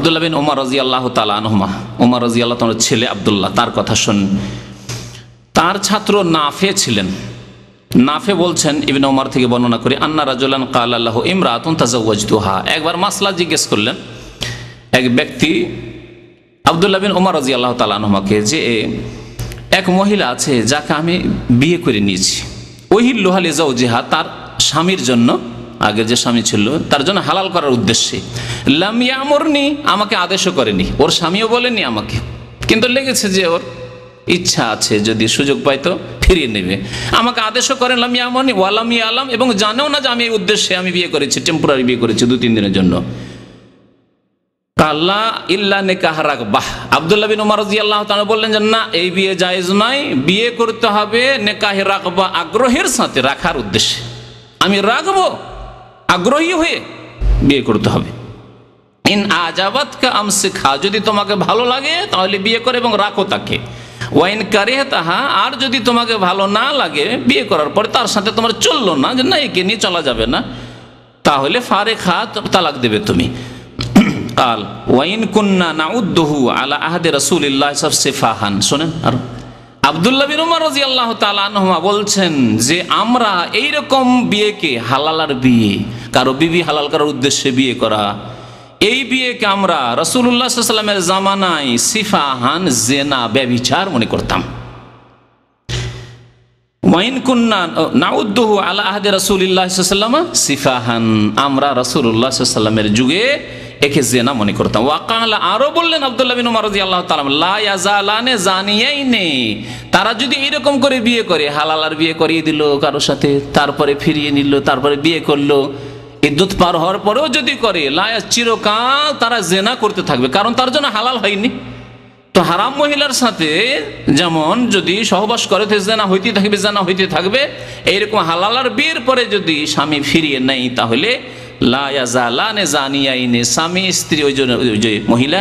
আব্দুল্লাহ বিন ওমর রাদিয়াল্লাহু তাআলা আনহুমা, ওমর রাদিয়াল্লাহু তাআলার ছেলে আব্দুল্লাহ, তার কথা শুন। তার ছাত্র নাফে ছিলেন। নাফে বলছেন, ইবনে ওমর থেকে বর্ণনা করে, আন্না রাজুলান ক্বালা লাহু ইমরাতুন তাযাওয়াজতুহা। একবার মাসলা জিজ্ঞেস করলেন এক ব্যক্তি আব্দুল্লাহ বিন ওমর রাদিয়াল্লাহু তাআলা আনহুমাকে, যে এক মহিলা আছে যাকে আমি বিয়ে করে নিয়েছি, ওহিল্লু হালি যাওজিহা, তার স্বামীর জন্য, আগে যে স্বামী ছিল তার জন্য হালাল করার উদ্দেশ্যে, লাম ইয়ামুরনি, আমাকে আদেশও করেনি, ওর স্বামীও বলেনি আমাকে, কিন্তু লেগেছে যে ওর ইচ্ছা আছে যদি সুযোগ পাই তো ফিরিয়ে নেবে, আমাকে আদেশও করেন লাম ইয়ামুরনি ওয়ালাম ইয়ালাম, এবং জানেও না যে আমি এই উদ্দেশ্যে আমি বিয়ে করেছি, টেম্পোরারি বিয়ে করেছি 2-3 দিনের জন্য। কাল্লা ইল্লা নিকাহ রাগবাহ, আব্দুল্লাহ বিন ওমর রাদিয়াল্লাহু তাআলা বললেন যে না, এই বিয়ে জায়েজ নয়, বিয়ে করতে হবে নিকাহে রাগবা, আগ্রহের সাথে, রাখার উদ্দেশ্যে, আমি রাখবো আগ্রহী হয়ে বিয়ে করতে হবে। ইন আজাবাতকা আমসিকহা, যদি তোমাকে ভালো লাগে তাহলে বিয়ে করে এবং রাখো তাকে। ওয়াইন কারিহতাহা, আর যদি তোমাকে ভালো না লাগে বিয়ে করার পরে তার সাথে তোমার চললো না, যে না একে নিয়ে চলা যাবে না, তাহলে ফারেখা, তালাক দেবে তুমি। কাল ওয়াইন কুন্না নাউদ্দুহু আলা আহদি রাসূলিল্লাহ সিফাহান, শোনেন, আর আব্দুল্লাহ বিন ওমর রাদিয়াল্লাহু তাআলা আনহুমা বলছেন যে আমরা এইরকম বিয়েকে, হালালার বিয়ে, কারো বিবি হালাল করার উদ্দেশ্যে বিয়ে করা, এই বিয়েকে আমরা রাসূলুল্লাহ সাল্লাল্লাহু আলাইহি ওয়াসাল্লামের জামানায় সিফাহান, জেনা, ব্যভিচার মনে করতাম। ওয়াইন কুন্না নাউদ্দুহু আলা আহদি রাসূলিল্লাহ সাল্লাল্লাহু আলাইহি ওয়াসাল্লাম সিফাহান, আমরা রাসূলুল্লাহ সাল্লাল্লাহু আলাইহি ওয়াসাল্লামের যুগে একে জেনা মনে করতাম। ওয়াকালা, আরো বললেন আব্দুল্লাহ বিন ওমর রাদিয়াল্লাহু তাআলা, লা ইয়াজালানে জানিয়াইনে, তারা যদি এরকম করে বিয়ে করে, হালালার বিয়ে করিয়ে দিল কারোর সাথে, তারপরে ফিরিয়ে নিল, তারপরে বিয়ে করলো, ইদ্যত পার হওয়ার পরেও যদি করে, লা, চিরকাল তারা জেনা করতে থাকবে, কারণ তার জন্য হালাল হয়নি। তো হারাম মহিলার সাথে যেমন যদি সহবাস করে তো জেনা হইতে থাকবে, জেনা হইতে থাকবে, এইরকম হালালার বিয়ের পরে যদি স্বামী ফিরিয়ে নেয় তাহলে লা ইয়াজালানে জানিয়াইনে, স্বামী স্ত্রী, ওই যে মহিলা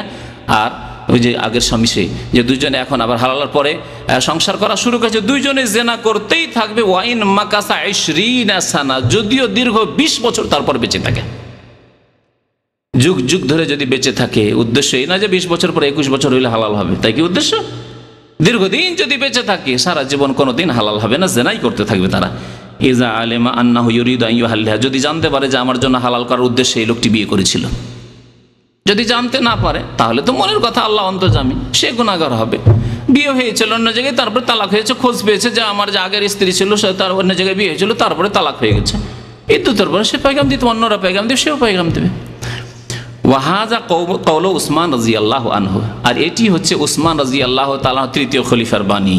আর ওই যে আগের স্বামী, সে যে দুইজনে এখন আবার হালালার পরে সংসার করা শুরু করেছে, দুইজনে জেনা করতেই থাকবে। ওয়াইন মাকাসা 20 সানা, যদিও দীর্ঘ 20 বছর তারপর বেঁচে থাকে, যুগ যুগ ধরে যদি বেঁচে থাকে, উদ্দেশ্য এই না যে 20 বছর পরে 21 বছর হইলে হালাল হবে, তাই কি উদ্দেশ্য? দীর্ঘদিন যদি বেঁচে থাকে, সারা জীবন কোনোদিন হালাল হবে না, জেনাই করতে থাকবে তারা। ইজা আলেমা আন্নাহু ইউরিদু আন ইউহাল্লিহা, যদি জানতে পারে যে আমার জন্য হালাল করার উদ্দেশ্যে এই লোকটি বিয়ে করেছিল, যদি জানতে না পারে তাহলে তো মনের কথা আল্লাহ অন্তর্যামী, সে গুনাহগার হবে। বিয়ে হয়েছিল অন্য জায়গায়, তারপরে তালাক হয়েছে, খোঁজ পেয়েছে যে আমার যে আগের স্ত্রী ছিল সে তার অন্য জায়গায় বিয়ে হয়েছিল, তারপরে তালাক হয়ে গেছে, ইদ্যতের পরে সে পয়গাম দিত, অন্যরা পয়গাম দেবে, সেও পয়গাম দেবে। ওয়াহাজা কওল উসমান রাদিয়াল্লাহু আনহু, আর এটি হচ্ছে উসমান রাদিয়াল্লাহু তাআলা তৃতীয় খলিফার বাণী।